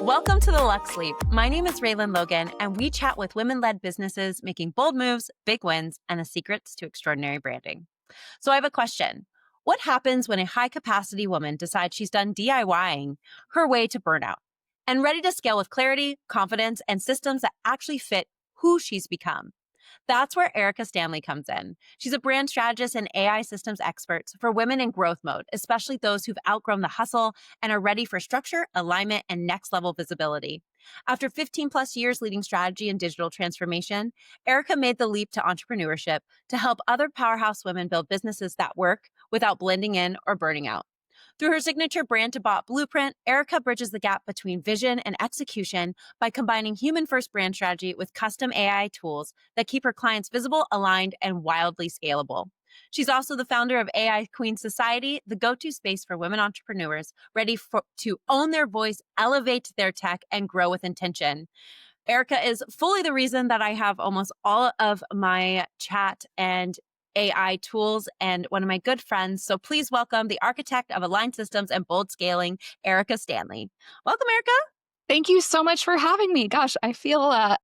Welcome to the Luxe Leap. My name is Reland Logan, and we chat with women-led businesses making bold moves, big wins, and the secrets to extraordinary branding. So I have a question. What happens when a high-capacity woman decides she's done DIYing her way to burnout and ready to scale with clarity, confidence, and systems that actually fit who she's become? That's where Erika Stanley comes in. She's a brand strategist and AI systems expert for women in growth mode, especially those who've outgrown the hustle and are ready for structure, alignment, and next level visibility. After 15 plus years leading strategy and digital transformation, Erika made the leap to entrepreneurship to help other powerhouse women build businesses that work without blending in or burning out. Through her signature brand to bot blueprint, Erika bridges the gap between vision and execution by combining human-first brand strategy with custom AI tools that keep her clients visible, aligned, and wildly scalable. She's also the founder of AI Queen Society, the go-to space for women entrepreneurs ready to own their voice, elevate their tech, and grow with intention. Erika is fully the reason that I have almost all of my chat and AI tools and one of my good friends. So please welcome the architect of aligned systems and bold scaling, Erika Stanley. Welcome, Erika. Thank you so much for having me. Gosh, I feel I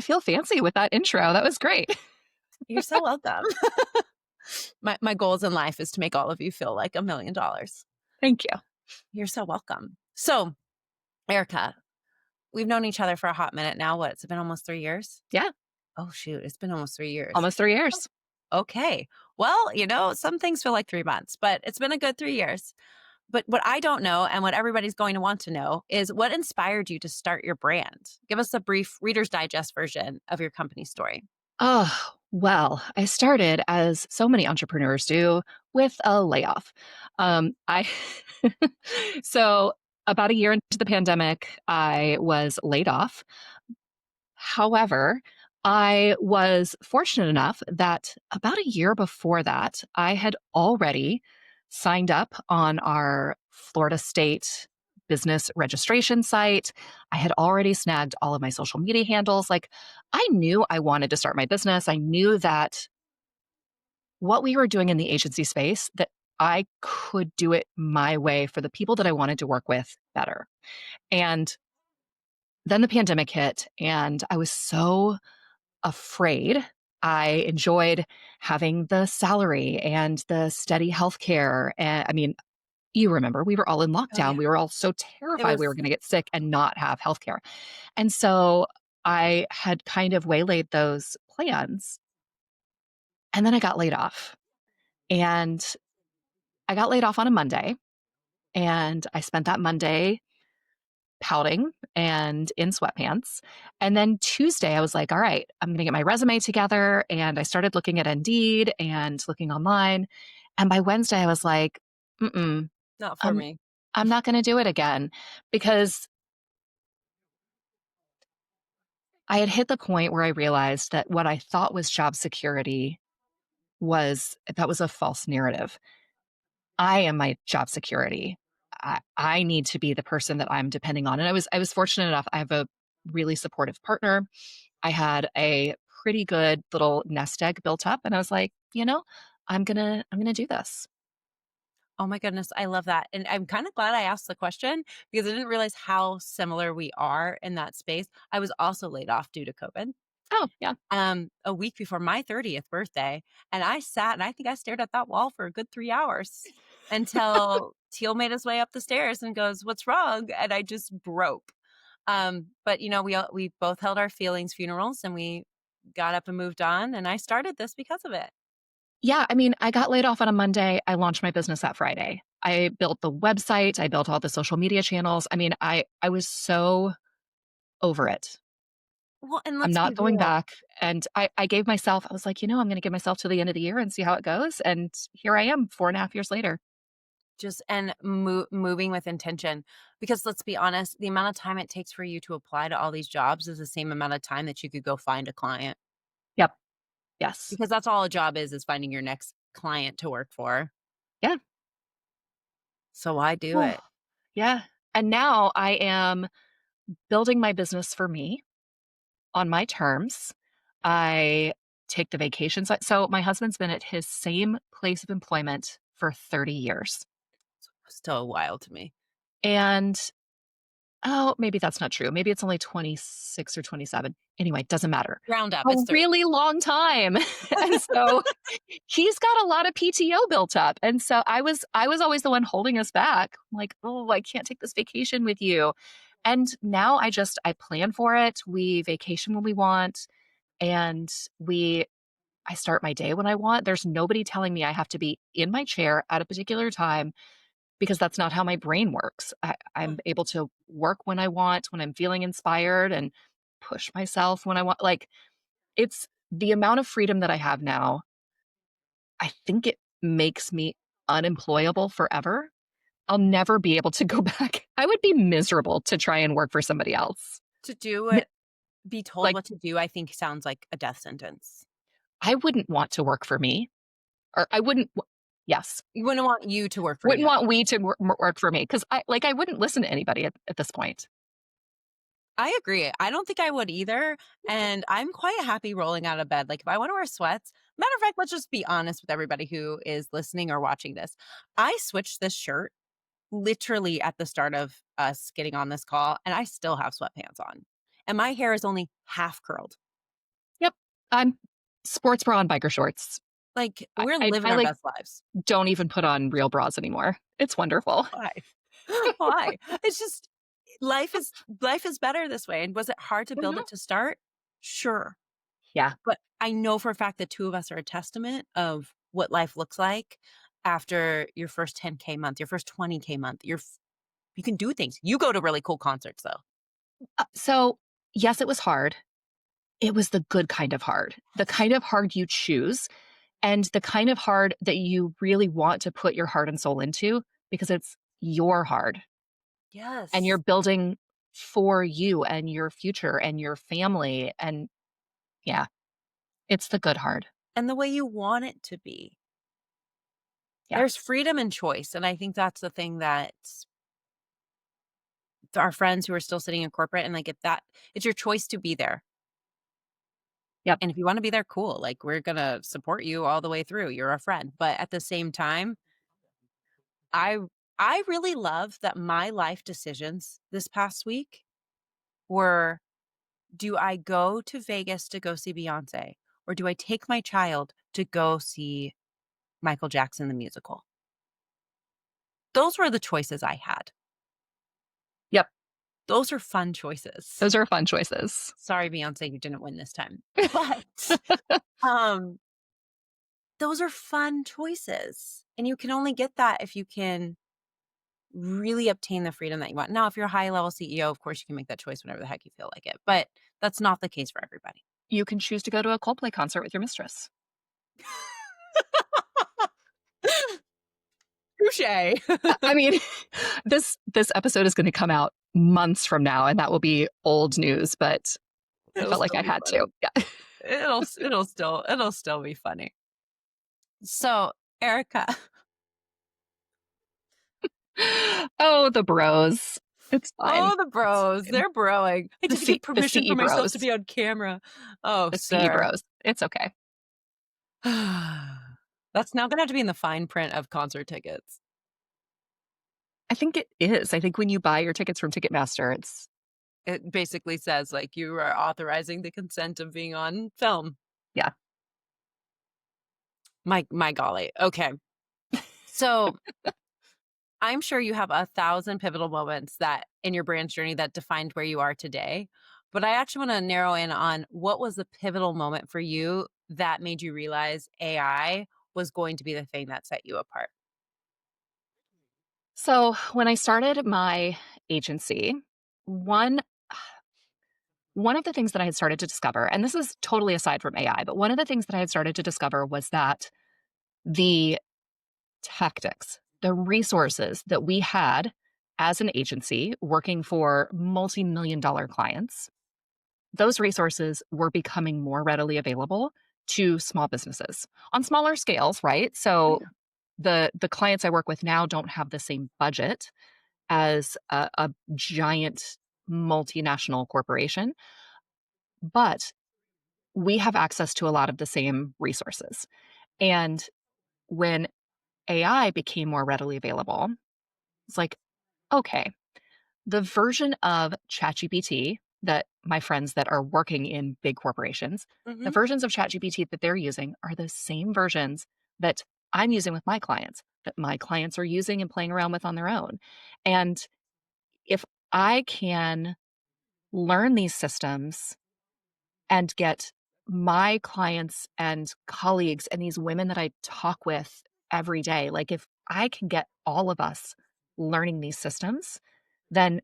feel fancy with that intro. That was great. You're so welcome. My goals in life is to make all of you feel like $1 million. Thank you. You're so welcome. So, Erika, we've known each other for a hot minute now. What? It's been almost 3 years? Yeah. Oh, shoot. It's been almost 3 years. Almost 3 years. Okay. Well, some things feel like 3 months, but it's been a good 3 years. But what I don't know and what everybody's going to want to know is what inspired you to start your brand? Give us a brief Reader's Digest version of your company story. Oh, well, I started, as so many entrepreneurs do, with a layoff. I So about a year into the pandemic, I was laid off. However, I was fortunate enough that about a year before that, I had already signed up on our Florida State business registration site. I had already snagged all of my social media handles. Like, I knew I wanted to start my business. I knew that what we were doing in the agency space, that I could do it my way for the people that I wanted to work with better. And then the pandemic hit, and I was so afraid. I enjoyed having the salary and the steady healthcare. And I mean, you remember, we were all in Oh, lockdown. yeah. We were all so terrified we was- were going to get sick and not have healthcare. And so I had kind of waylaid those plans. And then I got laid off. And I got laid off on a Monday. And I spent that Monday pouting and in sweatpants. And then Tuesday, I was like, all right, I'm going to get my resume together. And I started looking at Indeed and looking online. And by Wednesday, I was like, Not for me. I'm not going to do it again, because I had hit the point where I realized that what I thought was job security was a false narrative. I am my job security. I need to be the person that I'm depending on. And I was fortunate enough. I have a really supportive partner. I had a pretty good little nest egg built up, and I was like, I'm gonna do this. Oh my goodness, I love that. And I'm kind of glad I asked the question because I didn't realize how similar we are in that space. I was also laid off due to COVID. Oh yeah. A week before my 30th birthday. And I sat and I think I stared at that wall for a good 3 hours until Teal made his way up the stairs and goes, "What's wrong?" And I just broke. But we both held our feelings funerals and we got up and moved on. And I started this because of it. Yeah, I mean, I got laid off on a Monday. I launched my business that Friday. I built the website. I built all the social media channels. I mean, I was so over it. Well, and I'm let's be not going real. back. And I gave myself, I was like, I'm going to give myself to the end of the year and see how it goes. And here I am 4.5 years later. Just and moving with intention, because let's be honest, the amount of time it takes for you to apply to all these jobs is the same amount of time that you could go find a client, Yep. Yes. because that's all a job is finding your next client to work for. Yeah. So why do Oh, it? yeah. And now I am building my business for me on my terms. I take the vacations. So my husband's been at his same place of employment for 30 years. Still wild to me. And oh, maybe that's not true. Maybe it's only 26 or 27. Anyway, doesn't matter. Round up, A it's 30. really long time. And so he's got a lot of PTO built up. And so I was always the one holding us back. Like, "Oh, I can't take this vacation with you." And now I plan for it. We vacation when we want, and I start my day when I want. There's nobody telling me I have to be in my chair at a particular time because that's not how my brain works. I'm able to work when I want, when I'm feeling inspired, and push myself when I want. Like, it's the amount of freedom that I have now. I think it makes me unemployable forever. I'll never be able to go back. I would be miserable to try and work for somebody else. To do Mi- it, be told Like, what to do, I think sounds like a death sentence. I wouldn't want to work for me, or I wouldn't. Yes, You wouldn't want you to work for wouldn't you. want we to work for me because I wouldn't listen to anybody at this point. I agree. I don't think I would either. And I'm quite happy rolling out of bed. Like if I want to wear sweats, matter of fact, let's just be honest with everybody who is listening or watching this. I switched this shirt literally at the start of us getting on this call, and I still have sweatpants on. And my hair is only half curled. Yep, I'm sports bra and biker shorts. Like I, we're I, living I our like best lives. don't even put on real bras anymore. It's wonderful. Why? Why? It's just life is better this way. And was it hard to build Mhm. it to start? Sure. Yeah. But I know for a fact that two of us are a testament of what life looks like after your first 10K month, your first 20K month. You can do things. You go to really cool concerts though. So yes, it was hard. It was the good kind of hard, the kind of hard you choose, and the kind of hard that you really want to put your heart and soul into because it's your hard and you're Yes. building for you and your future and your family. And yeah, it's the good hard. And the way you want it to be. Yeah. There's freedom and choice. And I think that's the thing that our friends who are still sitting in corporate and like if that it's your choice to be there. Yep. And if you want to be there, cool. Like we're gonna support you all the way through. You're a friend. But at the same time, I I really love that my life decisions this past week were do I go to Vegas to go see Beyonce or do I take my child to go see Michael Jackson the musical? Those were the choices I had. Yep. Those are fun choices. Those are fun choices. Sorry, Beyonce, you didn't win this time. But um those are fun choices. And you can only get that if you can really obtain the freedom that you want. Now, if you're a high level CEO, of course you can make that choice whenever the heck you feel like it. But that's not the case for everybody. You can choose to go to a Coldplay concert with your mistress. Touche. I mean, this episode is going to come out months from now, and that will be old news. But I It'll felt like still I be had funny. to. Yeah. It'll still be funny. So, Erica, Oh, the bros. It's fine. oh the It's bros, fine. they're broing. I The didn't get the permission CE for myself to bros. be on camera. Oh, The CE sir. bros. It's okay. That's now gonna have to be in the fine print of concert tickets. I think it is. I think when you buy your tickets from Ticketmaster, it's It basically says like you are authorizing the consent of being on film. yeah. My golly. Okay. So I'm sure you have 1,000 pivotal moments that in your brand's journey that defined where you are today. But I actually want to narrow in on what was the pivotal moment for you that made you realize AI was going to be the thing that set you apart. So when I started my agency, one one of the things that I had started to discover, and this is totally aside from AI, but one of the things that I had started to discover was that the tactics, the resources that we had as an agency working for multi-million dollar clients, those resources were becoming more readily available to small businesses on smaller scales, right? Oh, So yeah. the clients I work with now don't have the same budget as a giant multinational corporation, but we have access to a lot of the same resources. And when AI became more readily available, it's like, okay, the version of ChatGPT that my friends that are working in big corporations, the Hmm. versions of ChatGPT that they're using are the same versions that I'm using with my clients, that my clients are using and playing around with on their own. And if I can learn these systems and get my clients and colleagues and these women that I talk with every day, like if I can get all of us learning these systems, then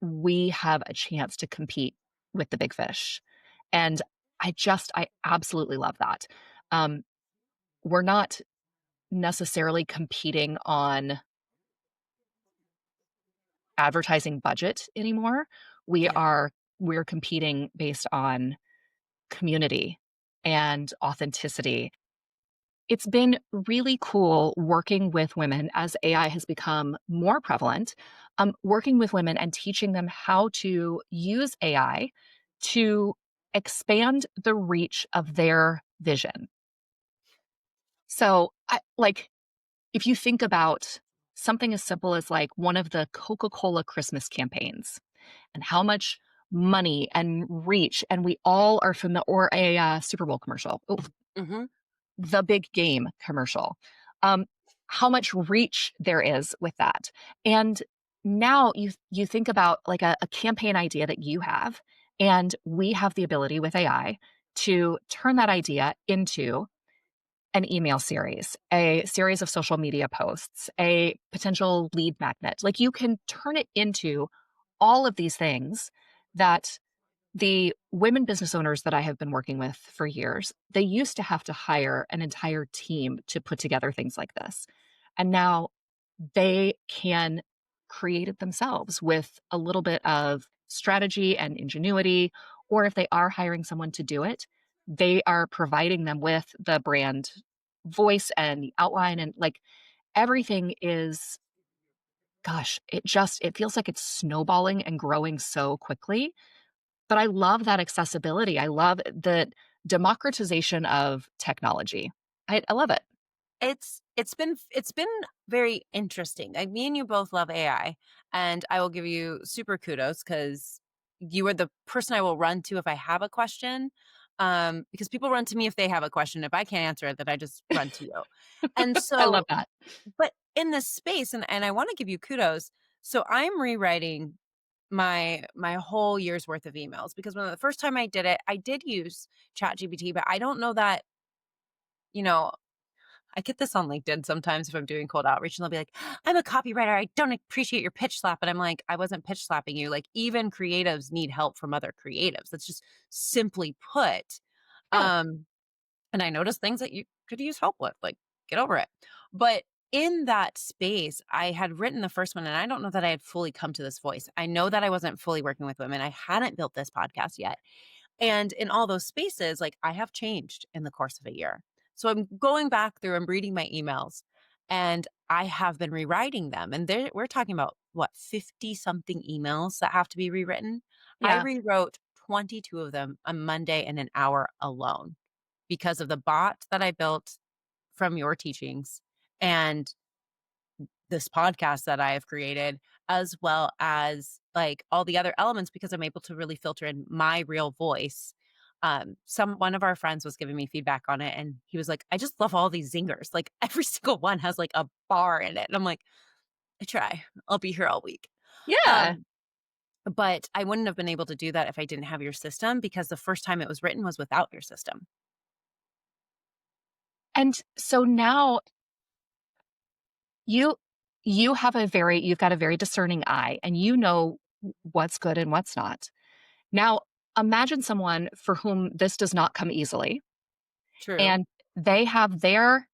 we have a chance to compete with the big fish. And I absolutely love that. Um, we're not necessarily competing on advertising budget anymore. We Yeah. are we're competing based on community and authenticity. It's been really cool working with women as AI has become more prevalent, working with women and teaching them how to use AI to expand the reach of their vision. So, if you think about something as simple as like one of the Coca Cola Christmas campaigns and how much money and reach, and we all are familiar, or a Super Bowl commercial. Ooh, Hmm. the big game commercial, um, how much reach there is with that. And now you think about like a campaign idea that you have, and we have the ability with AI to turn that idea into an email series, a series of social media posts, a potential lead magnet. Like you can turn it into all of these things that the women business owners that I have been working with for years, they used to have to hire an entire team to put together things like this. And now they can create it themselves with a little bit of strategy and ingenuity. Or if they are hiring someone to do it, they are providing them with the brand voice and the outline. And like everything is, gosh, it feels like it's snowballing and growing so quickly, but I love that accessibility. I love the democratization of technology. I love it. It's been very interesting. Like me and you both love AI, and I will give you super kudos because you are the person I will run to if I have a question. Because people run to me if they have a question. If I can't answer it, then I just run to you. And I love so, that. but in this space, and I want to give you kudos. So I'm rewriting my whole year's worth of emails because when the first time I did it, I did use ChatGPT, but I don't know that, you know, I get this on LinkedIn sometimes if I'm doing cold outreach and they'll be like, I'm a copywriter. I don't appreciate your pitch slap. And I'm like, I wasn't pitch slapping you. Like, even creatives need help from other creatives. That's just simply put. Yeah. Um, and I noticed things that you could use help with, like, get over it. But in that space, I had written the first one, and I don't know that I had fully come to this voice. I know that I wasn't fully working with women. I hadn't built this podcast yet. And in all those spaces, like I have changed in the course of a year. So I'm going back through, I'm reading my emails, and I have been rewriting them. And we're talking about what, 50 something emails that have to be rewritten. I Yeah. rewrote 22 of them on Monday in an hour alone because of the bot that I built from your teachings and this podcast that I have created, as well as like all the other elements, because I'm able to really filter in my real voice. One of our friends was giving me feedback on it, and he was like, I just love all these zingers. Like every single one has like a bar in it. And I'm like, I try. I'll be here all week. Yeah. Um, but I wouldn't have been able to do that if I didn't have your system because the first time it was written was without your system. And so now you you've got a very discerning eye and you know what's good and what's not. Now, imagine someone for whom this does not come easily True. and they have their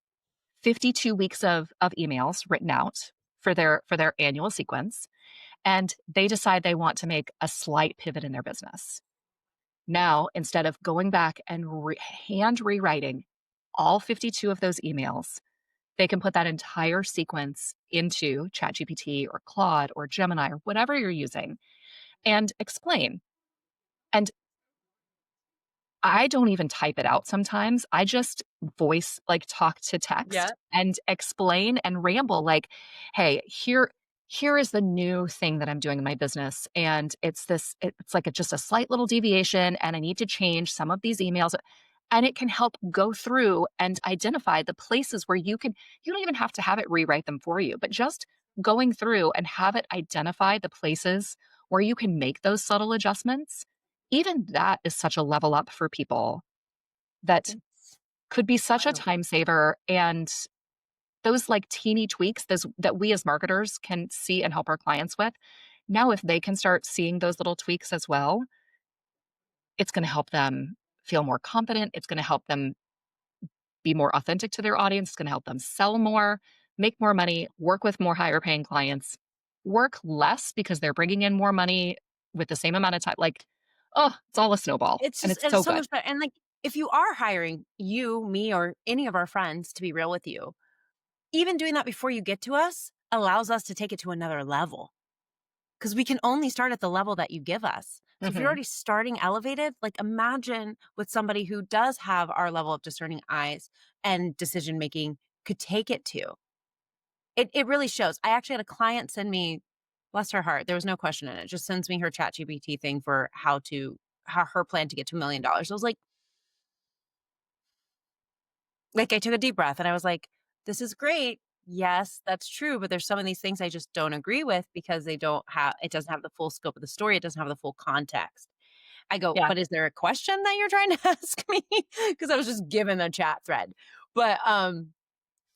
52 weeks of emails written out for their annual sequence, and they decide they want to make a slight pivot in their business. Now, instead of going back and hand rewriting all 52 of those emails, they can put that entire sequence into ChatGPT or Claude or Gemini or whatever you're using and explain. And I don't even type it out sometimes. I just talk to text Yeah. and explain and ramble like, "Hey, here is the new thing that I'm doing in my business, and it's like just a slight little deviation, and I need to change some of these emails." And it can help go through and identify the places where you don't even have to have it rewrite them for you, but just going through and have it identify the places where you can make those subtle adjustments. Even that is such a level up for people that It's could be such a wild. time saver, and those, like, teeny tweaks those that we as marketers can see and help our clients with. Now if they can start seeing those little tweaks as well, it's gonna help them feel more confident, it's gonna help them be more authentic to their audience, it's gonna help them sell more, make more money, work with more higher paying clients, work less because they're bringing in more money with the same amount of time, like, oh, it's all a snowball, It's and just it's it's so so good. much better, and, like, if you are hiring you, me, or any of our friends to be real with you, even doing that before you get to us allows us to take it to another level, because we can only start at the level that you give us. So if you're Mhm. already starting elevated, like, imagine with somebody who does have our level of discerning eyes and decision making could take it to. It really shows. I actually had a client send me, bless her heart, there was no question in it, just sends me her ChatGPT thing for how her plan to get to $1,000,000. I was like, I took a deep breath and I was like, "This is great. Yes, that's true, but there's some of these things I just don't agree with because it doesn't have the full scope of the story, it doesn't have the full context." I go, Yeah, "But is there a question that you're trying to ask me?" Because I was just given a chat thread. But,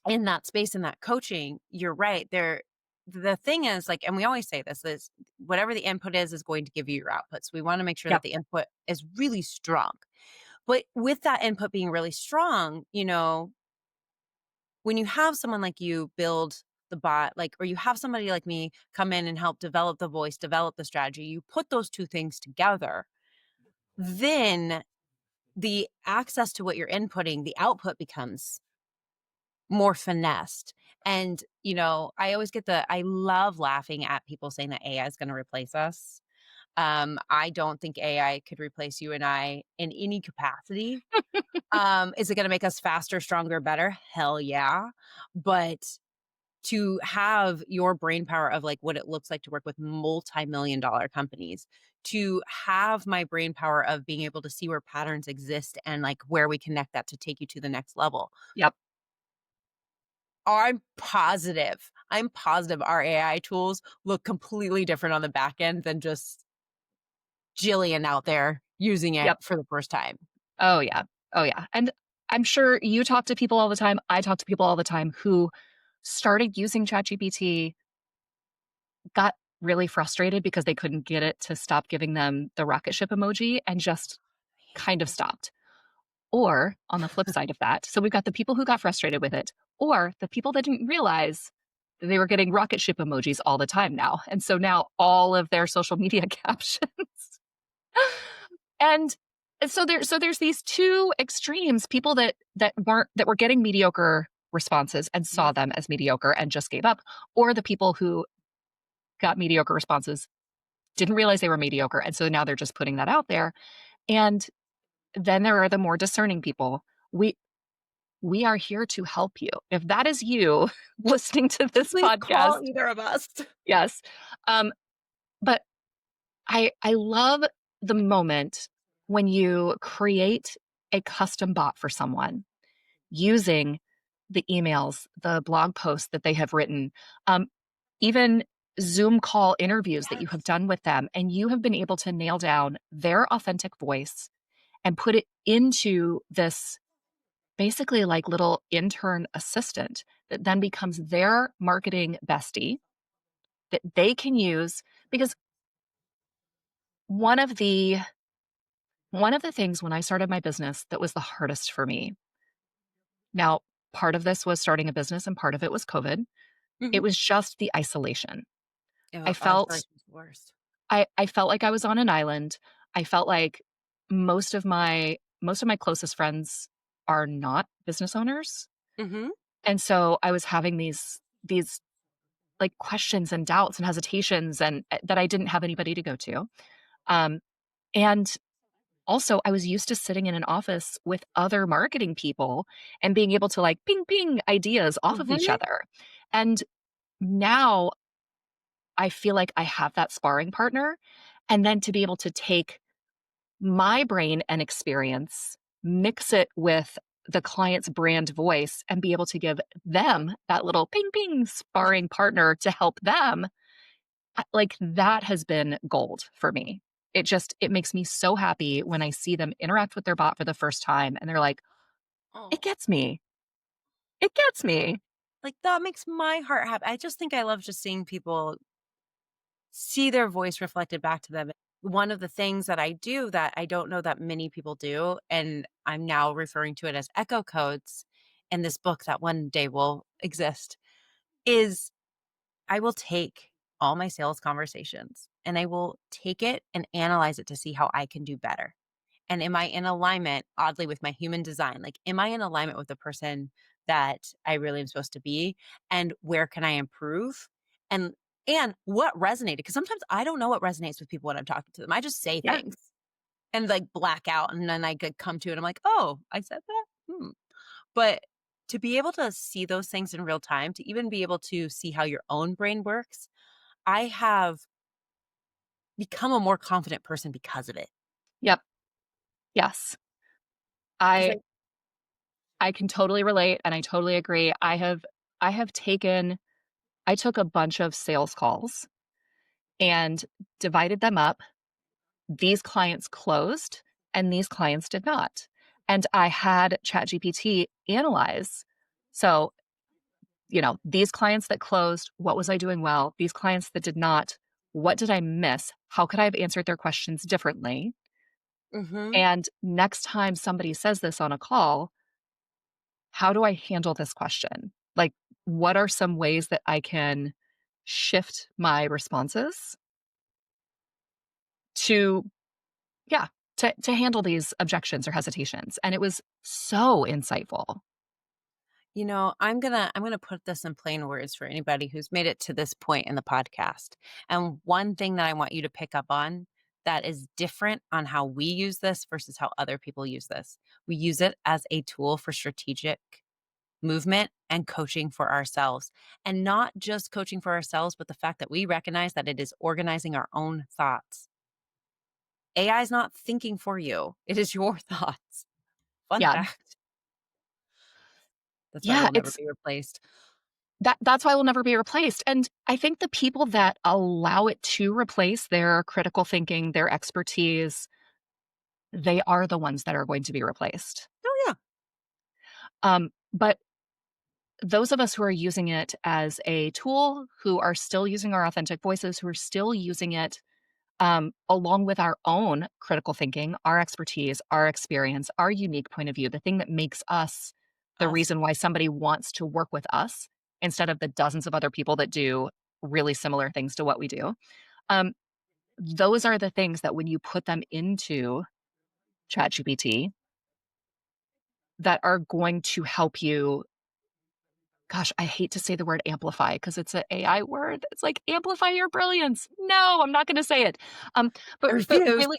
in that space, in that coaching, you're right. The thing is, like, and we always say this, is whatever the input is going to give you your output. So we wanna make sure that yep, the input is really strong. But with that input being really strong, when you have someone like you build the bot, like, or you have somebody like me come in and help develop the voice, develop the strategy, you put those two things together, then the access to what you're inputting, the output becomes more finessed. And, I love laughing at people saying that AI is going to replace us. I don't think AI could replace you and I in any capacity. Is it going to make us faster, stronger, better? Hell yeah. But to have your brain power of like what it looks like to work with multi-million-dollar companies, to have my brain power of being able to see where patterns exist and like where we connect that to take you to the next level. yep, I'm positive our AI tools look completely different on the back end than just Jillian out there using it yep. for the first time. Oh, yeah. Oh, yeah, and I'm sure you talk to people all the time, I talk to people all the time who started using ChatGPT, got really frustrated because they couldn't get it to stop giving them the rocket ship emoji and just kind of stopped. Or on the flip side of that, so we've got the people who got frustrated with it, or the people that didn't realize that they were getting rocket ship emojis all the time now. And so now all of their social media captions. And there's these two extremes, people that were getting mediocre responses and saw Mhm. them as mediocre and just gave up, or the people who got mediocre responses, didn't realize they were mediocre, and so now they're just putting that out there. And then there are the more discerning people. We we are here to help you. If that is you listening to this Please podcast, call either of us. yes. Um, but I love the moment when you create a custom bot for someone using the emails, the blog posts that they have written, um, even Zoom call interviews that you have Yes. done with them, and you have been able to nail down their authentic voice and put it into this basically like little intern assistant that then becomes their marketing bestie that they can use. Because one of the one of the things when I started my business that was the hardest for me, now part of this was starting a business and part of it was COVID, it Mhm. was just the isolation. I Oh, felt isolation's the worst. I felt like I was on an island. I felt like most of my closest friends are not business owners. Mhm. And so I was having these like questions and doubts and hesitations and that I didn't have anybody to go to. Um, and also I was used to sitting in an office with other marketing people and being able to like ping ping ideas off of each Mhm. other. And now I feel like I have that sparring partner, and then to be able to take my brain and experience, mix it with the client's brand voice, and be able to give them that little ping ping sparring partner to help them, like that has been gold for me. It makes me so happy when I see them interact with their bot for the first time and they're like, "It Oh, gets me. It gets me." like, that makes my heart happy. I just think I love just seeing people see their voice reflected back to them. One of the things that I do that I don't know that many people do, and I'm now referring to it as echo codes in this book that one day will exist, is I will take all my sales conversations and I will take it and analyze it to see how I can do better. And am I in alignment, oddly, with my human design? Like, am I in alignment with the person that I really am supposed to be? And where can I improve? And and what resonated? Because sometimes I don't know what resonates with people when I'm talking to them. I just say Yeah. things and like black out, and then I could come to it. I'm like, oh, I said that. But to be able to see those things in real time, to even be able to see how your own brain works, I have become a more confident person because of it. Yep. Yes. Because I I, I can totally relate and I totally agree. I have taken I took a bunch of sales calls and divided them up. These clients closed and these clients did not. And I had ChatGPT analyze. So, these clients that closed, what was I doing well? These clients that did not, what did I miss? How could I have answered their questions differently? hmm And next time somebody says this on a call, how do I handle this question? Like, what are some ways that I can shift my responses to, yeah, to handle these objections or hesitations? And it was so insightful. I'm gonna put this in plain words for anybody who's made it to this point in the podcast. And one thing that I want you to pick up on that is different on how we use this versus how other people use this. We use it as a tool for strategic movement and coaching for ourselves. And not just coaching for ourselves, but the fact that we recognize that it is organizing our own thoughts. AI is not thinking for you. It is your thoughts. Fun Yeah. fact. That's why Yeah, we'll never it's be replaced. that's why we'll never be replaced. And I think the people that allow it to replace their critical thinking, their expertise, they are the ones that are going to be replaced. Oh yeah. But those of us who are using it as a tool, who are still using our authentic voices, who are still using it along with our own critical thinking, our expertise, our experience, our unique point of view, the thing that makes us the Us. reason why somebody wants to work with us instead of the dozens of other people that do really similar things to what we do. Um, those are the things that when you put them into ChatGPT, that are going to help you. Gosh, I hate to say the word amplify because it's an AI word. It's like amplify your brilliance. No, I'm not going to say it. Um, I but refuse. really,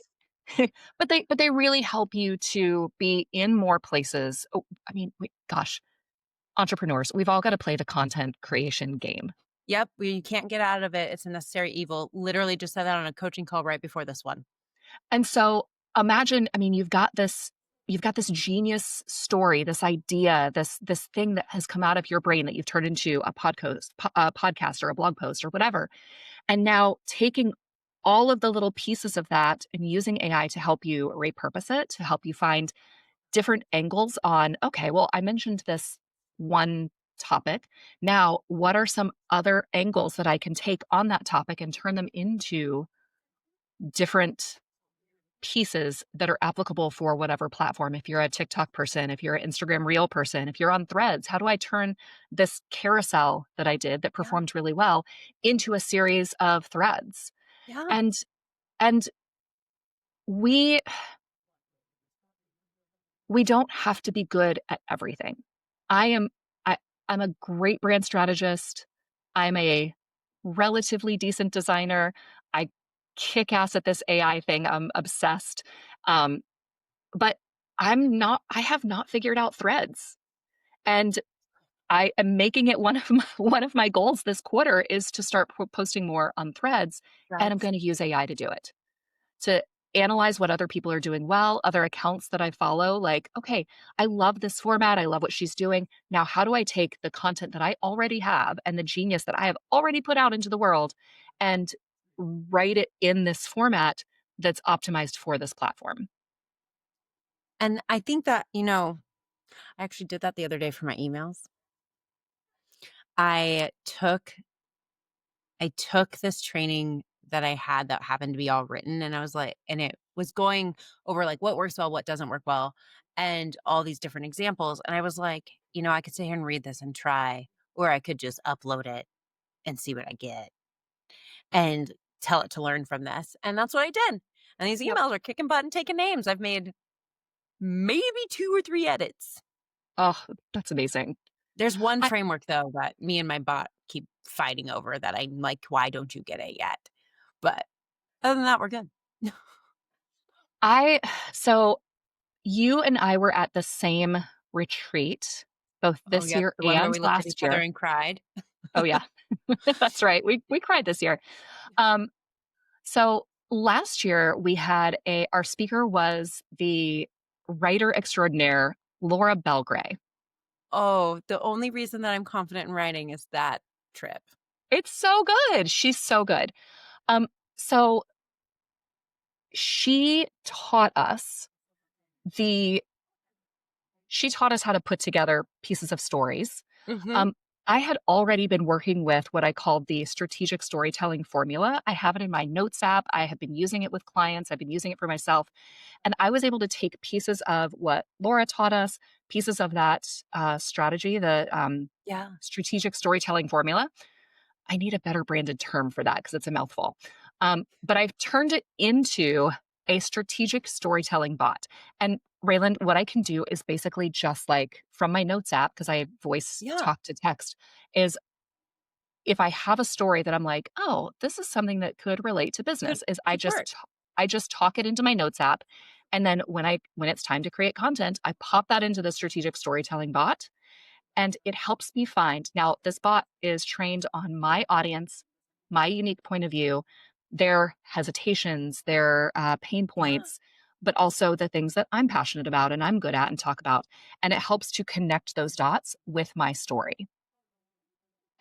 but they really help you to be in more places. Oh, I mean, gosh, entrepreneurs, we've all got to play the content creation game. Yep, you can't get out of it. It's a necessary evil. Literally just said that on a coaching call right before this one. And so imagine, I mean, you've got this genius story, this idea, this thing that has come out of your brain that you've turned into a podcast or a blog post or whatever. And now taking all of the little pieces of that and using AI to help you repurpose it, to help you find different angles on, okay, well, I mentioned this one topic. Now, what are some other angles that I can take on that topic and turn them into different pieces that are applicable for whatever platform? If you're a TikTok person, if you're an Instagram Reel person, if you're on Threads, how do I turn this carousel that I did that Yeah. performed really well into a series of threads? Yeah. And and we we don't have to be good at everything. I am I I'm a great brand strategist. I'm a relatively decent designer. I kick ass at this AI thing. I'm obsessed. Um, but I have not figured out Threads. And I am making it one of my goals this quarter is to start posting more on Threads, and I'm That's going to use AI to do it. To analyze what other people are doing well, other accounts that I follow, like, okay, I love this format. I love what she's doing. Now, how do I take the content that I already have and the genius that I have already put out into the world and write it in this format that's optimized for this platform? and I think that, I actually did that the other day for my emails. I took I took this training that I had that happened to be all written, and I was like, and it was going over like what works well, what doesn't work well, and all these different examples. And I was like, I could sit here and read this and try, or I could just upload it and see what I get and tell it to learn from this. And that's what I did. And these Yep. emails are kicking butt and taking names. I've made maybe 2 or 3 edits. Oh, that's amazing. There's one I, framework though that me and my bot keep fighting over that I'm like, "Why don't you get it yet?" But other than that, we're good. I, so you and I were at the same retreat both Oh, this yeah, year the one where and we looked at each last other year. and cried. Oh yeah, that's right. We cried this year. Um, so last year we had our speaker was the writer extraordinaire Laura Belgray. Oh, the only reason that I'm confident in writing is that trip. It's so good. She's so good. Um, so she taught us the she taught us how to put together pieces of stories. Mhm. Um, I had already been working with what I called the strategic storytelling formula. I have it in my notes app. I have been using it with clients. I've been using it for myself. And I was able to take pieces of what Laura taught us, pieces of that strategy, the Yeah. strategic storytelling formula. I need a better branded term for that because it's a mouthful. But I've turned it into a strategic storytelling bot. And Rayland, what I can do is basically just like from my notes app, because I voice Yeah. talk to text, is if I have a story that I'm like, oh, this is something that could relate to Could business, is could work. I just talk it into my notes app. And then when it's time to create content, I pop that into the strategic storytelling bot and it helps me find. Now, this bot is trained on my audience, my unique point of view, their hesitations, their pain Yeah. points, but also the things that I'm passionate about and I'm good at and talk about. And it helps to connect those dots with my story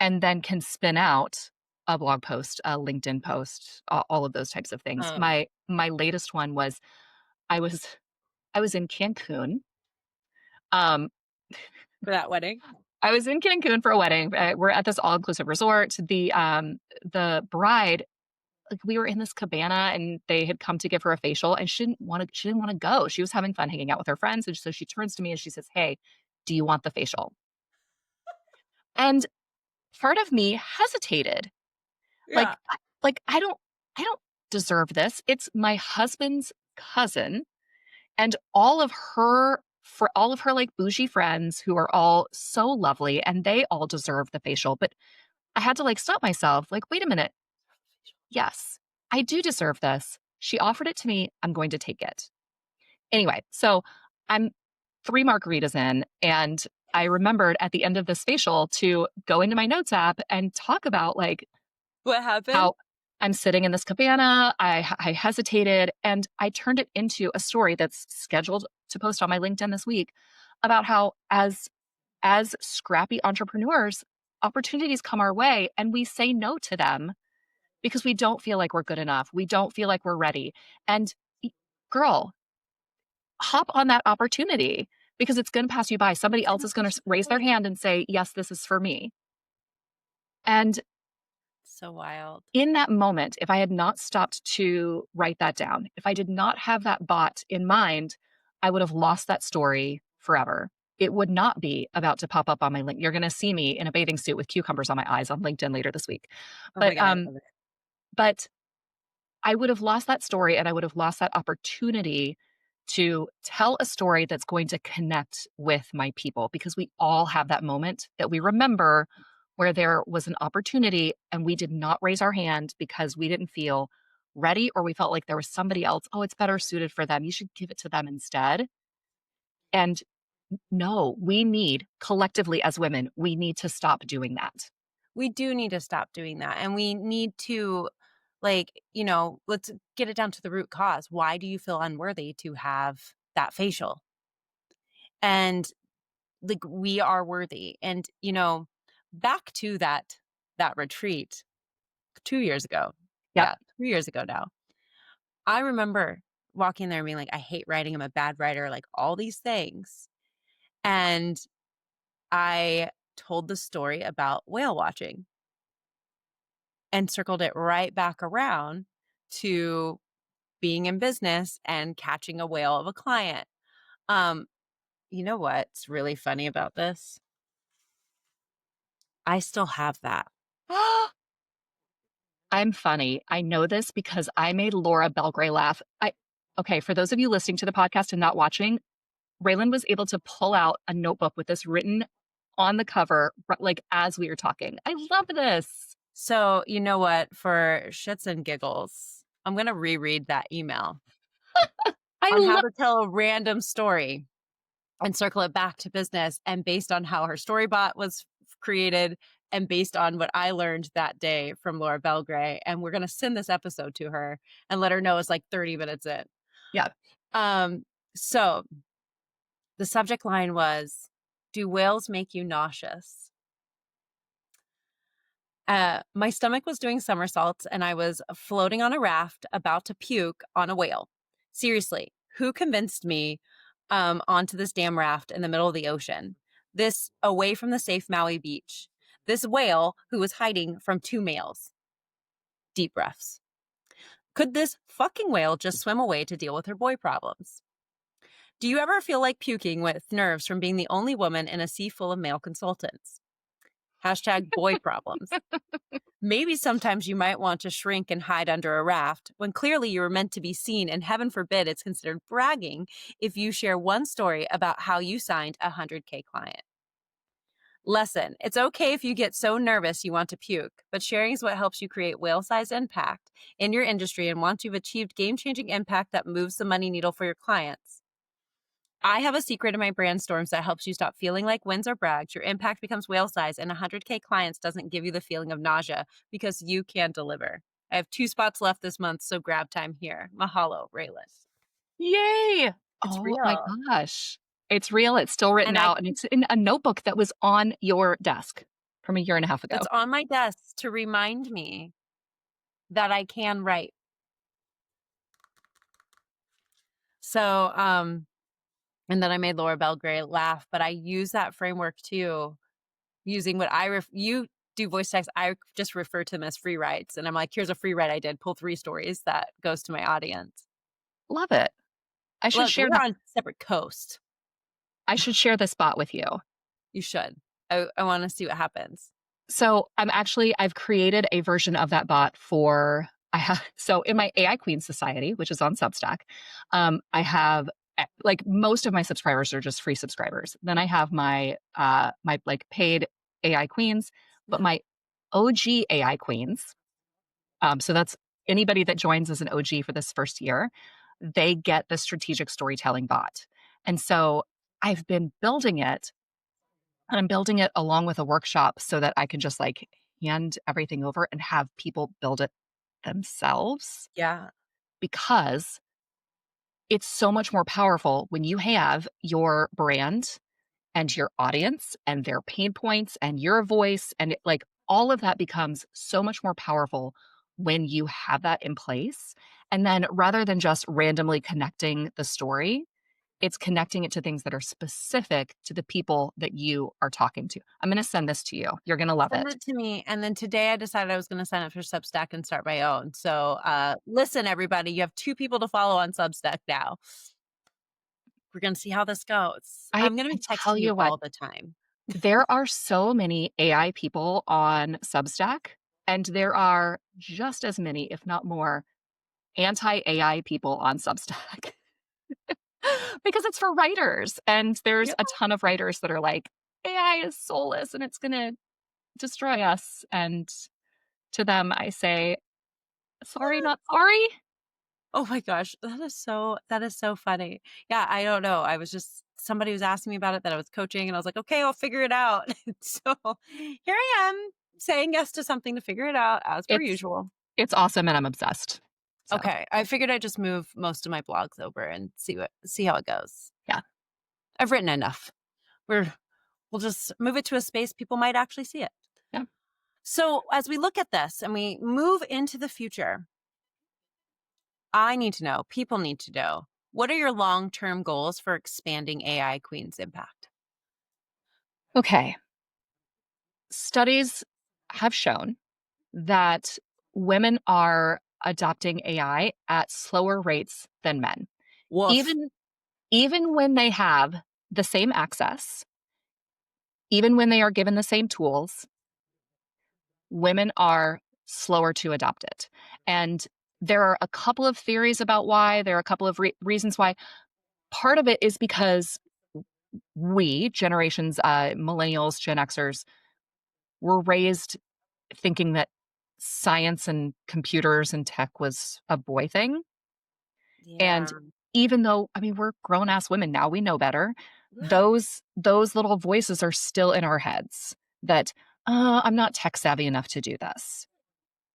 and then can spin out a blog post, a LinkedIn post, all of those types of things. Um, My latest one was I was I was in Cancun. Um, for that wedding. I was in Cancun for a wedding. We're at this all-inclusive resort. The bride, like, we were in this cabana, and they had come to give her a facial, and she didn't wanna go. She was having fun hanging out with her friends, and so she turns to me and she says, "Hey, do you want the facial?" And part of me hesitated. Yeah. Like, I don't deserve this. It's my husband's cousin, and all of her, like, bougie friends who are all so lovely, and they all deserve the facial, but I had to, like, stop myself, like, "Wait a minute. Yes, I do deserve this. She offered it to me. I'm going to take it." Anyway, so I'm 3 margaritas in, and I remembered at the end of this facial to go into my notes app and talk about, like, What happened? how I'm sitting in this cabana, I hesitated, and I turned it into a story that's scheduled to post on my LinkedIn this week about how as scrappy entrepreneurs, opportunities come our way and we say no to them because we don't feel like we're good enough. We don't feel like we're ready. And y- girl, hop on that opportunity because it's going to pass you by. Somebody It's else gonna is going push to you raise their by. hand and say, "Yes, this is for me." And So wild. in that moment, if I had not stopped to write that down, if I did not have that bot in mind, I would have lost that story forever. It would not be about to pop up on my link. You're going to see me in a bathing suit with cucumbers on my eyes on LinkedIn later this week. Oh my But god, I love it. but I would have lost that story and I would have lost that opportunity to tell a story that's going to connect with my people because we all have that moment that we remember where there was an opportunity and we did not raise our hand because we didn't feel ready or we felt like there was somebody else, oh, it's better suited for them. You should give it to them instead. And no, we need collectively as women, we need to stop doing that. We do need to stop doing that. And we need to, let's get it down to the root cause. Why do you feel unworthy to have that facial? And like, we are worthy. And, back to that retreat 2 years ago. Yep. Yeah, 3 years ago now. I remember walking there and being like, I hate writing. I'm a bad writer, like all these things. And I told the story about whale watching and circled it right back around to being in business and catching a whale of a client. Um, you know what's really funny about this? I still have that. I'm funny. I know this because I made Laura Belgray laugh. Okay, for those of you listening to the podcast and not watching, Raylan was able to pull out a notebook with this written on the cover, like as we were talking. I love this. So, you know what? For shits and giggles, I'm going to reread that email I on how love to tell a random story and circle it back to business. And based on how her story bot was created and based on what I learned that day from Laura Belgray. And we're going to send this episode to her and let her know it's like 30 minutes in. Yeah. So the subject line was, do whales make you nauseous? My stomach was doing somersaults and I was floating on a raft about to puke on a whale. Seriously, who convinced me onto this damn raft in the middle of the ocean? This away from the safe Maui beach. This whale who was hiding from two males. Deep breaths. Could this fucking whale just swim away to deal with her boy problems? Do you ever feel like puking with nerves from being the only woman in a sea full of male consultants? Hashtag boy problems. Maybe sometimes you might want to shrink and hide under a raft when clearly you were meant to be seen, and heaven forbid it's considered bragging if you share one story about how you signed a 100K client. Lesson: it's okay if you get so nervous you want to puke, but sharing is what helps you create whale-sized impact in your industry. And once you've achieved game-changing impact that moves the money needle for your clients, I have a secret in my brand storms that helps you stop feeling like wins or brags. Your impact becomes whale size, and 100K clients doesn't give you the feeling of nausea because you can deliver. I have 2 spots left this month, so grab time here. Mahalo, Raylan. Yay. It's Oh my real. gosh. It's real. It's still written And out and it's in a notebook that was on your desk from a year and a half ago. it's on my desk to remind me that I can write. So, and then I made Laura Belgray laugh, but I use that framework too, using what you do voice text. I just refer to them as free writes. And I'm like, here's a free write I did. Pull 3 stories that goes to my audience. Love it. I should Look, share we're that. on separate coast. I should share this bot with you. You should. I want to see what happens. So I've created a version of that bot so in my AI Queen Society, which is on Substack, I have like most of my subscribers are just free subscribers. Then I have my like paid AI Queens, but my OG AI Queens, so that's anybody that joins as an OG for this first year, they get the strategic storytelling bot. And so I've been building it and I'm building it along with a workshop so that I can just like hand everything over and have people build it themselves Yeah. because it's so much more powerful when you have your brand and your audience and their pain points and your voice and like all of that becomes so much more powerful when you have that in place. And then rather than just randomly connecting the story, it's connecting it to things that are specific to the people that you are talking to. I'm going to send this to you. You're going to love Send it. it to me. And then today I decided I was going to sign up for Substack and start my own. So listen, everybody, you have 2 people to follow on Substack now. We're going to see how this goes. I'm going to I be tell texting you you what, all the time. there are so many AI people on Substack, and there are just as many, if not more, anti-AI people on Substack because it's for writers. And there's Yeah. a ton of writers that are like, AI is soulless and it's going to destroy us. And to them, I say, Sorry, not sorry. Oh my gosh, that is so funny. Yeah, I don't know. I was just somebody was asking me about it that I was coaching and I was like, "Okay, I'll figure it out." So, here I am saying yes to something to figure it out as per It's usual. it's awesome and I'm obsessed. So, Okay, I figured I'd just move most of my blogs over and see how it goes. yeah. I've written enough. We'll just move it to a space people might actually see it. Yeah. So, as we look at this and we move into the future, I need to know, people need to know, what are your long-term goals for expanding AI Queen's impact? Okay. Studies have shown that women are adopting AI at slower rates than men. Woof. Even even when they have the same access, even when they are given the same tools, women are slower to adopt it. And there are a couple of theories about why, there are a couple of reasons why. Part of it is because we, generations, millennials, Gen Xers, were raised thinking that science and computers and tech was a boy thing. And Yeah. even though, I mean, we're grown ass women now, we know better. Yeah. Those little voices are still in our heads that I'm not tech savvy enough to do this.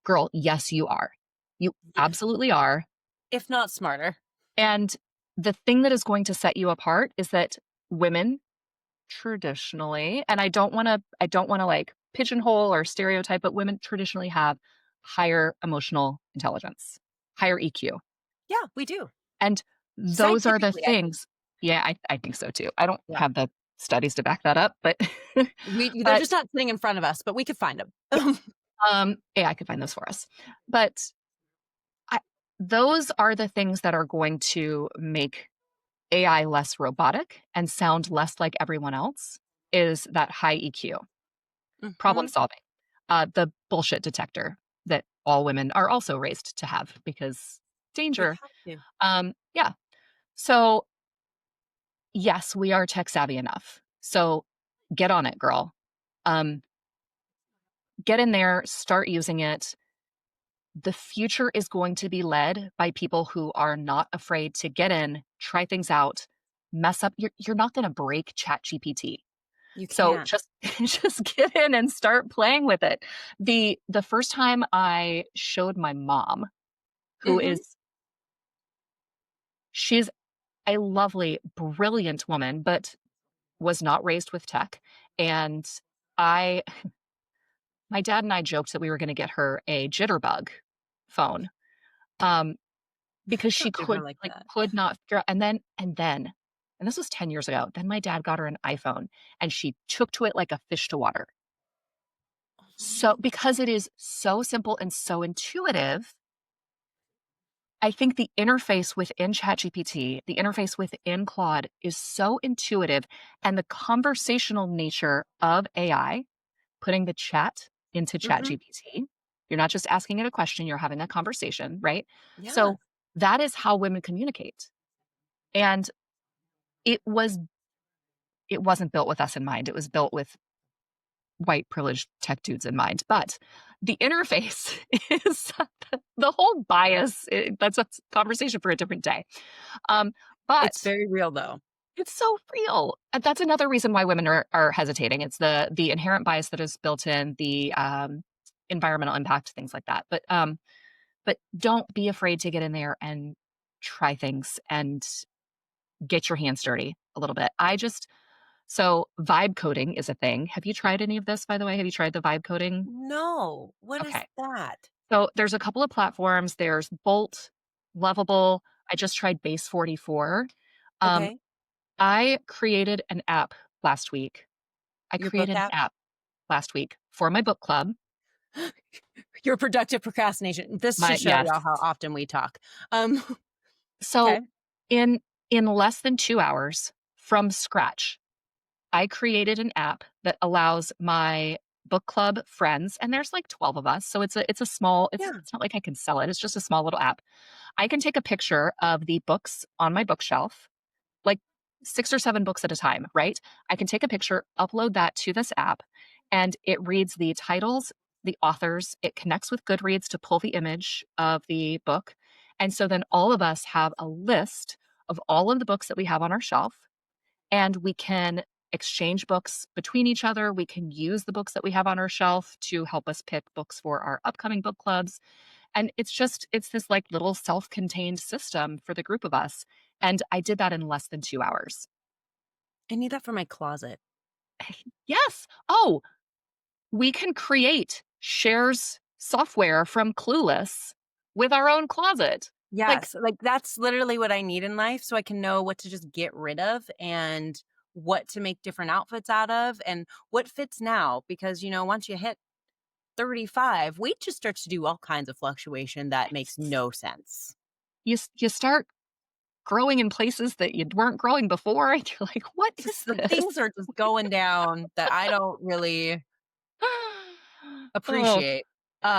Girl, yes, you are. You Yeah. absolutely are. If not smarter. And the thing that is going to set you apart is that women traditionally, and I don't want to like pigeonhole or stereotype, but women traditionally have higher emotional intelligence, higher EQ. Yeah, we do. And those are the Scientifically, I think. things. Yeah, I think so too. I don't Yeah. have the studies to back that up, but They're but just not sitting in front of us, but we could find yeah, them. AI could find those for us. But I, those are the things that are going to make AI less robotic and sound less like everyone else is that high EQ, problem Mhm. solving, the bullshit detector that all women are also raised to have because You danger. have to. Yeah. So yes, we are tech savvy enough. So get on it, girl. Um, get in there, start using it. The future is going to be led by people who are not afraid to get in, try things out, mess up. You're not going to break Chat GPT. You So can't. just just get in and start playing with it. The first time I showed my mom, who Mhm. is she's a lovely, brilliant woman, but was not raised with tech. And I my dad and I joked that we were going to get her a jitterbug phone. Um, because she Don't do her like that. could not figure out and this was 10 years ago. Then my dad got her an iPhone and she took to it like a fish to water. So Mhm. because it is so simple and so intuitive, I think the interface within ChatGPT, the interface within Claude is so intuitive and the conversational nature of AI, putting the chat into Mhm. ChatGPT. You're not just asking it a question, you're having a conversation, right? Yeah. So that is how women communicate. And it was it wasn't built with us in mind. It was built with white privileged tech dudes in mind. But the interface is the whole bias. That's a conversation for a different day. Um, It's but very real though. it's so real. And that's another reason why women are hesitating. It's the inherent bias that is built in, the environmental impact, things like that. But don't be afraid to get in there and try things and get your hands dirty a little bit. So vibe coding is a thing. Have you tried any of this, by the way? Have you tried the vibe coding? No. What is Okay. that? So there's a couple of platforms. There's Bolt, Lovable. I just tried Base 44. Um, Okay. I created an app last week. I Your book created an app? app last week for my book club. Your productive procrastination. This should My show yes. y'all how often we talk. Um, So okay. in in less than 2 hours from scratch, I created an app that allows my book club friends, and there's like 12 of us. So it's a small, Yeah. it's not like I can sell it. It's just a small little app. I can take a picture of the books on my bookshelf, like 6 or 7 books at a time, right? I can take a picture, upload that to this app, and it reads the titles, the authors, it connects with Goodreads to pull the image of the book. And so then all of us have a list of all of the books that we have on our shelf, and we can exchange books between each other. We can use the books that we have on our shelf to help us pick books for our upcoming book clubs. And it's this like little self-contained system for the group of us. And I did that in less than 2 hours. I need that for my closet. Yes. Oh, we can create shares software from Clueless with our own closet. Like, Yes, like, that's literally what I need in life so I can know what to just get rid of and what to make different outfits out of and what fits now because, once you hit 35, weight just starts to do all kinds of fluctuation that makes no sense. you start growing in places that you weren't growing before, and you're like, "What is Just the this?" things are just going down that I don't really Oh, appreciate.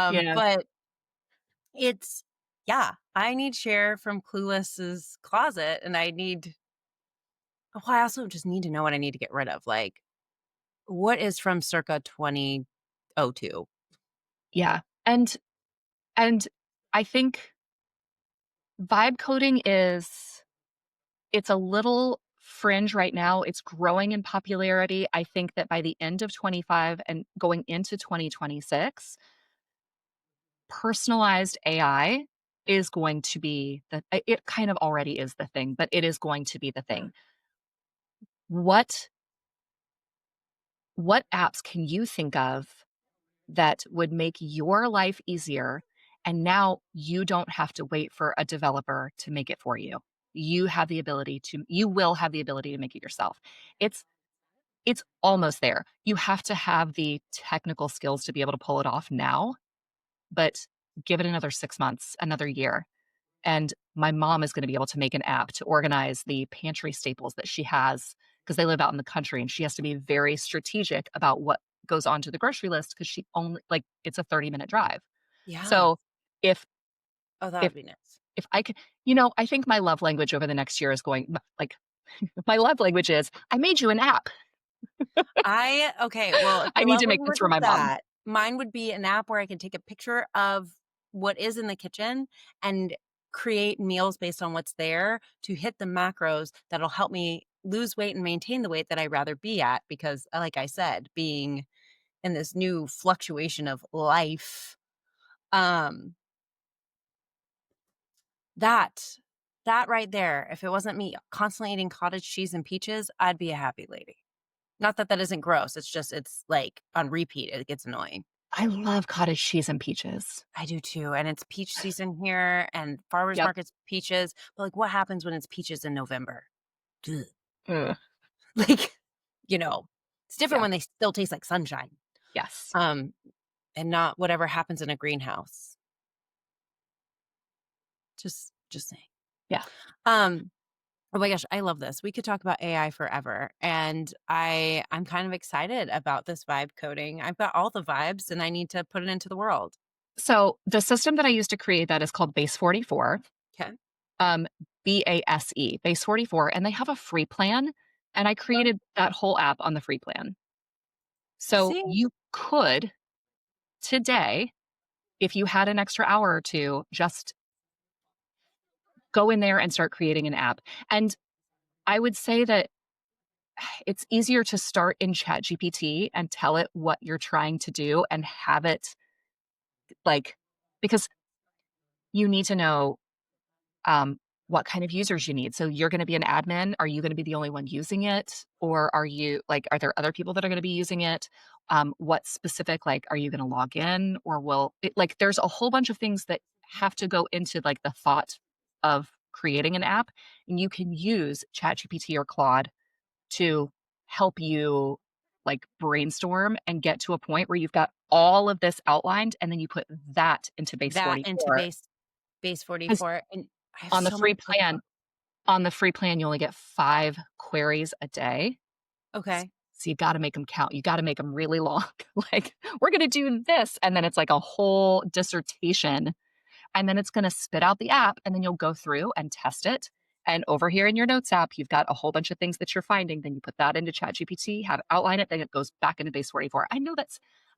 yeah. But it's yeah, I need share from Clueless's closet, and I also just need to know what I need to get rid of, like, what is from circa 2002? Yeah, and I think vibe coding it's a little fringe right now. It's growing in popularity. I think that by the end of 25 and going into 2026, personalized AI is going to be it kind of already is the thing, but it is going to be the thing. What what apps can you think of that would make your life easier, and now you don't have to wait for a developer to make it for you? You will have the ability to make it yourself. It's it's almost there. You have to have the technical skills to be able to pull it off now, but give it another 6 months, another year, and my mom is gonna be able to make an app to organize the pantry staples that she has because they live out in the country, and she has to be very strategic about what goes onto the grocery list because she only like, it's a 30-minute drive. Yeah. So, if Oh, that would if be nice. if I could I think my love language over the next year is my love language is, "I made you an app." Okay, well, if I your need love to make this language for is my mom. that, mine would be an app where I can take a picture of what is in the kitchen and create meals based on what's there to hit the macros that'll help me lose weight and maintain the weight that I'd rather be at because, like I said, being in this new fluctuation of life, um, that that right there, if it wasn't me constantly eating cottage cheese and peaches, I'd be a happy lady. Not that that isn't gross, it's, like, on repeat, it gets annoying. I love cottage cheese and peaches. I do too, and it's peach season here, and farmers Yep. market's peaches, but, like, what happens when it's peaches in November? Ugh. Ugh. Like, you know, it's different Yeah. when they still taste like sunshine, Yes. um, and not whatever happens in a greenhouse. Just saying. Yeah. Um, oh my gosh, I love this. We could talk about AI forever, and I'm kind of excited about this vibe coding. I've got all the vibes, and I need to put it into the world. So, the system that I used to create that is called Base 44, Okay. um, BASE, Base 44, and they have a free plan, and I created that whole app on the free plan. So, See? you could today, if you had an extra hour or 2, just go in there and start creating an app. And I would say that it's easier to start in ChatGPT and tell it what you're trying to do and have it, like, because you need to know um, what kind of users you need. So you're going to be an admin. Are you going to be the only one using it? Or are there other people that are going to be using it? What specific, like, are you going to log in or there's a whole bunch of things that have to go into like the thought of creating an app. And you can use ChatGPT or Claude to help you like brainstorm and get to a point where you've got all of this outlined and then you put that into base That into 44. base 'Cause 44, and I have on the so many free like plan on the free plan, you only get 5 queries a day. S okay. So you gotta make them count. You gotta make them really long. Like, "We're gonna do this," and then it's like a whole dissertation, and then it's gonna spit out the app, and then you'll go through and test it, and over here in your notes app, you've got a whole bunch of things that you're finding, then you put that into ChatGPT, have it outline it, then it goes back into base 44.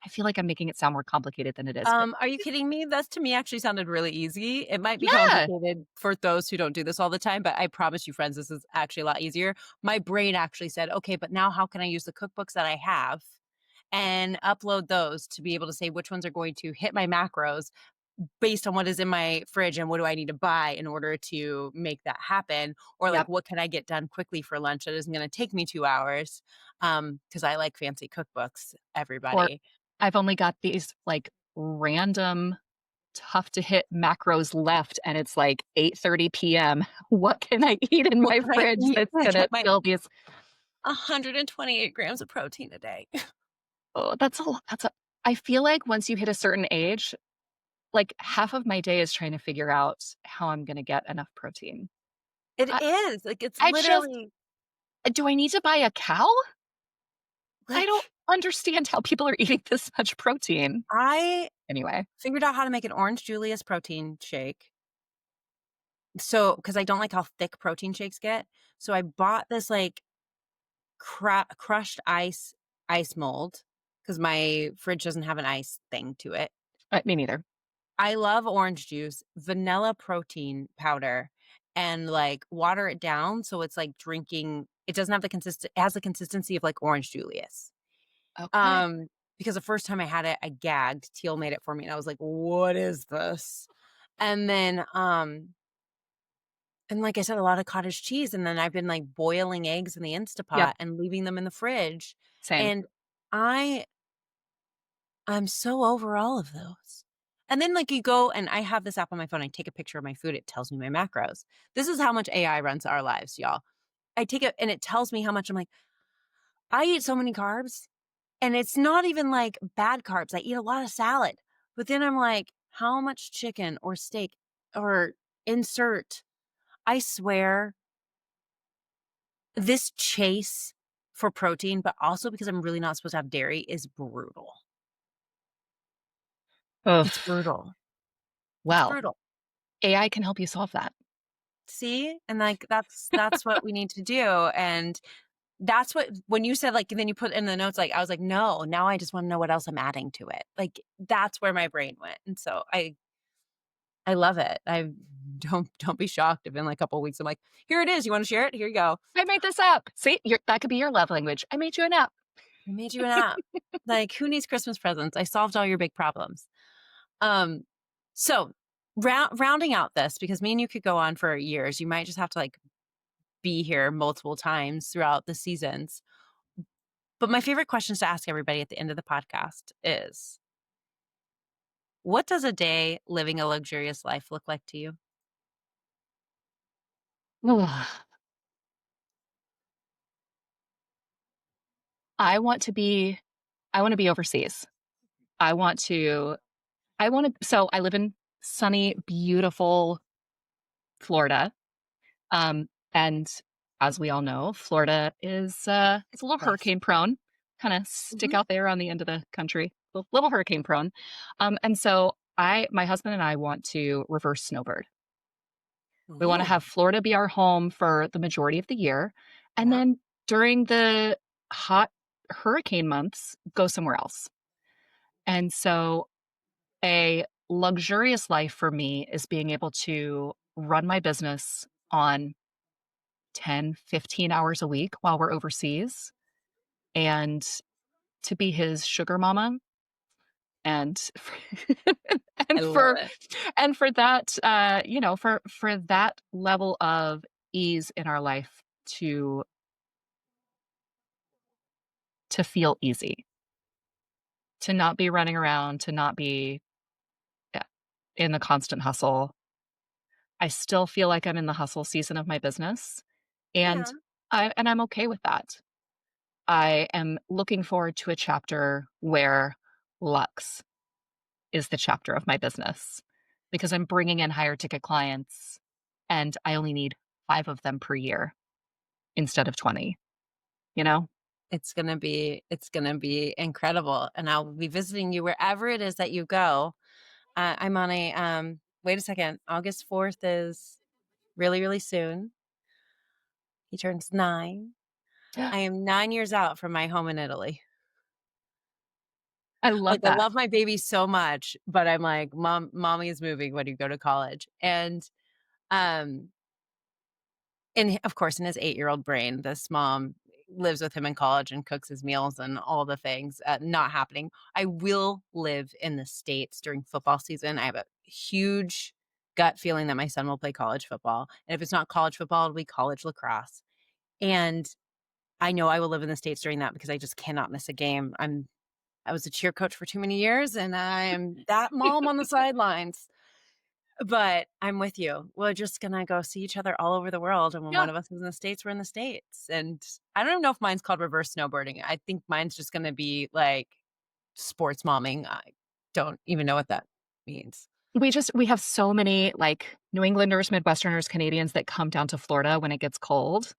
I feel like I'm making it sound more complicated than it is, but Are you kidding me? That's to me actually sounded really easy. It might be yeah. complicated for those who don't do this all the time, but I promise you, friends, this is actually a lot easier. My brain actually said, okay, but now how can I use the cookbooks that I have and upload those to be able to say which ones are going to hit my macros based on what is in my fridge and what do I need to buy in order to make that happen? Or like, Yep. what can I get done quickly for lunch that isn't going to take me 2 hours? Because I like fancy cookbooks, Or everybody. I've only got these, like, random tough to hit macros left, and it's, like, 8:30 PM. What can I eat in What my can I fridge eat? that's I gonna get my fill these? 128 grams of protein a day. Oh, that's a lot. I feel like once you hit a certain age, like, half of my day is trying to figure out how I'm gonna get enough protein. It I is, like, it's I just literally do I need to buy a cow? I don't like, understand how people are eating this much protein. I Anyway, figured out how to make an orange Julius protein shake. So, because I don't like how thick protein shakes get, so I bought this, like, crushed ice mold because my fridge doesn't have an ice thing to it. me neither. I love orange juice, vanilla protein powder, and, like, water it down so it's like drinking it doesn't have the consistent it has the consistency of, like, orange Julius. Okay. Um, because the first time I had it, I gagged. Teal made it for me, and I was like, "What is this?" And then, and like I said, a lot of cottage cheese, and then I've been, like, boiling eggs in the Yep, Instapot and leaving them in the fridge, same. and I I'm so over all of those. And then, like, you go and I have this app on my phone, I take a picture of my food, it tells me my macros. This is how much AI runs our lives, y'all. I take it and it tells me how much I'm like, I eat so many carbs, and it's not even, like, bad carbs, I eat a lot of salad, but then I'm like, how much chicken or steak or insert I swear, this chase for protein, but also because I'm really not supposed to have dairy is brutal. Ugh. It's brutal. It's Well, brutal. AI can help you solve that. See? And, like, that's what we need to do, and that's what when you said, like, then you put in the notes, like, I was like, "No, now I just wanna know what else I'm adding to it." Like, that's where my brain went, and so I love it. I don't be shocked if in, like, a couple weeks I'm like, "Here it is, you wanna share it? Here you go. I made this up. See, that could be your love language. I made you an app. I made you an app." Like, who needs Christmas presents? I solved all your big problems. Um, so rounding out this, because me and you could go on for years, you might just have to, like, be here multiple times throughout the seasons. But my favorite questions to ask everybody at the end of the podcast is, what does a day living a luxurious life look like to you? Ugh. I want to be I want to be overseas. I want to so I live in sunny, beautiful Florida. And as we all know, Florida is it's a little Place. hurricane prone, kind of stick Mhm. out there on the end of the country, a little hurricane prone. And so my husband and I want to reverse snowbird. We want to Ooh, have Florida be our home for the majority of the year. And yeah. then during the hot hurricane months, go somewhere else. And so a luxurious life for me is being able to run my business on 10, 15 hours a week while we're overseas and to be his sugar mama and I and love for it. and for that for that level of ease in our life to feel easy, to not be running around, to not be yeah, in the constant hustle. I still feel like I'm in the hustle season of my business Yeah. and I'm okay with that. I am looking forward to a chapter where Lux is the chapter of my business because I'm bringing in higher ticket clients and I only need 5 of them per year instead of 20, you know? It's gonna be incredible, and I'll be visiting you wherever it is that you go. I'm on a, wait a second, August 4th is really, really soon. He turns 9. I am 9 years out from my home in Italy. I love Like, I that. love my baby so much, but I'm like, mommy is moving when you go to college. Um, of course, in his 8-year-old brain, this mom lives with him in college and cooks his meals and all the things, not happening. I will live in the States during football season. I have a huge gut feeling that my son will play college football. And if it's not college football, it'll be college lacrosse. And I know I will live in the States during that because I just cannot miss a game. I was a cheer coach for too many years, and I am that mom on the sidelines. But I'm with you. We're just gonna go see each other all over the world, and when Yeah. one of us is in the States, we're in the States, and I don't even know if mine's called reverse snowboarding. I think mine's just gonna be, like, sports momming. I don't even know what that means. We have so many, like, New Englanders, Midwesterners, Canadians that come down to Florida when it gets cold.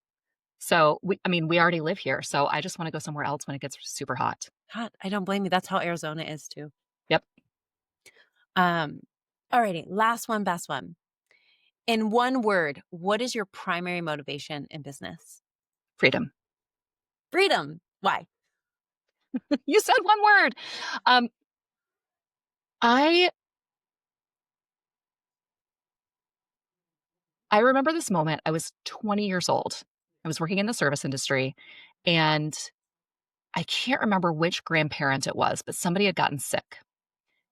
So, we already live here, so I just wanna go somewhere else when it gets super hot. God, I don't blame you. That's how Arizona is too. Yep, Um, Alrighty, last one, best one. In one word, what is your primary motivation in business? freedom. Freedom. Why? You said one word. Um, I I remember this moment. I was 20 years old. I was working in the service industry, and I can't remember which grandparent it was, but somebody had gotten sick,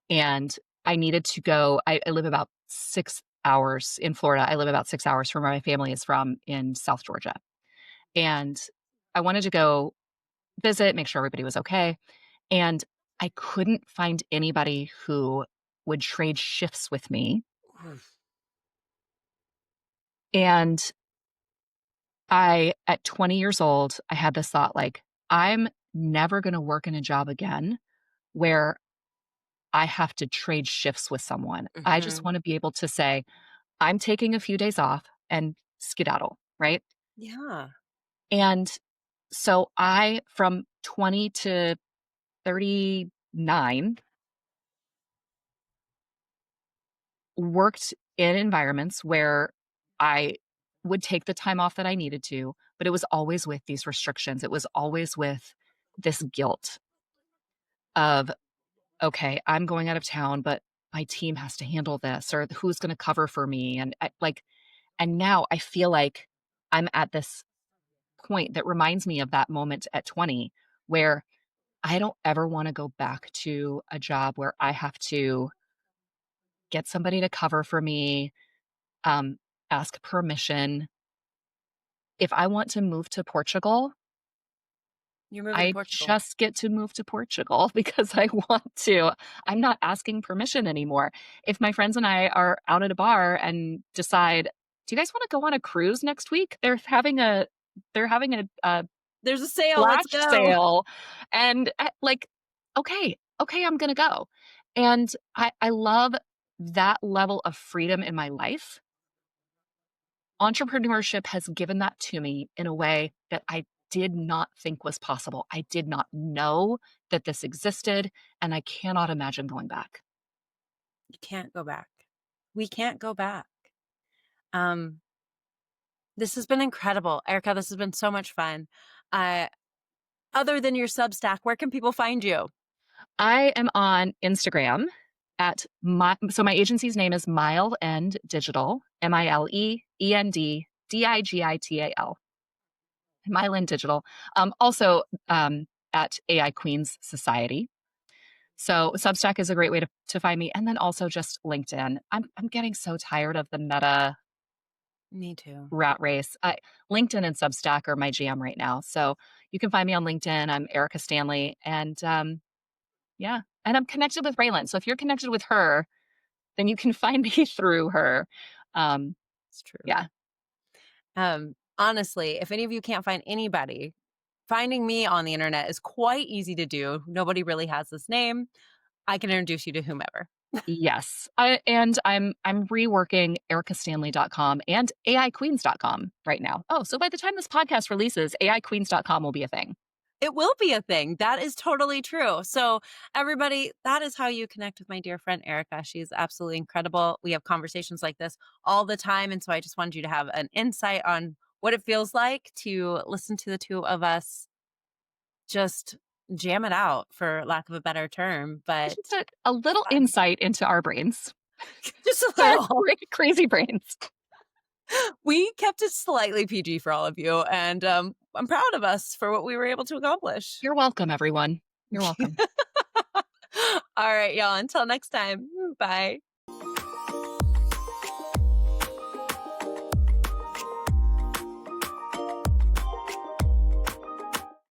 and I needed to go. I live about 6 hours in Florida. I live about 6 hours from where my family is from in South Georgia. And I wanted to go visit, make sure everybody was okay. And I couldn't find anybody who would trade shifts with me. Oof. And at 20 years old, I had this thought like, I'm never going to work in a job again where I have to trade shifts with someone. I just Mhm. want to be able to say, I'm taking a few days off and skedaddle, right? Yeah. And so from 20 to 39, worked in environments where I would take the time off that I needed to, but it was always with these restrictions. It was always with this guilt of, okay, I'm going out of town, but my team has to handle this, or who's going to cover for me. And now I feel like I'm at this point that reminds me of that moment at 20 where I don't ever want to go back to a job where I have to get somebody to cover for me, um, ask permission. If I want to move to Portugal, You're moving to I Portugal. just get to move to Portugal because I want to. I'm not asking permission anymore. If my friends and I are out at a bar and decide, "Do you guys wanna go on a cruise next week?" They're having a There's a sale, let's flash go. sale, and, like, okay, I'm gonna go. And I love that level of freedom in my life. Entrepreneurship has given that to me in a way that I did not think was possible. I did not know that this existed, and I cannot imagine going back. You can't go back. We can't go back. Um, this has been incredible. Erica, this has been so much fun. Uh, Other than your Substack, where can people find you? I am on Instagram at my agency's name is Mile End Digital, MILEENDDIGITAL. Mile End Digital. Also at AI Queens Society. So Substack is a great way to find me. And then also just LinkedIn. I'm getting so tired of the meta Me too. rat race. LinkedIn and Substack are my jam right now. So you can find me on LinkedIn. I'm Erika Stanley. And yeah. And I'm connected with Raylan. So if you're connected with her, then you can find me through her. Um, It's true. yeah. Honestly, if any of you can't find anybody, finding me on the internet is quite easy to do. Nobody really has this name. I can introduce you to whomever. Yes. I'm reworking erikastanley.com and aiqueens.com right now. Oh, so by the time this podcast releases, aiqueens.com will be a thing. It will be a thing. That is totally true. So, everybody, that is how you connect with my dear friend Erica. She's absolutely incredible. We have conversations like this all the time. And so, I just wanted you to have an insight on what it feels like to listen to the two of us just jam it out, for lack of a better term. But Just a little fun. insight into our brains, Just a our little. crazy brains. We kept it slightly PG for all of you, and I'm proud of us for what we were able to accomplish. You're welcome, everyone. You're welcome. All right, y'all. Until next time. Bye.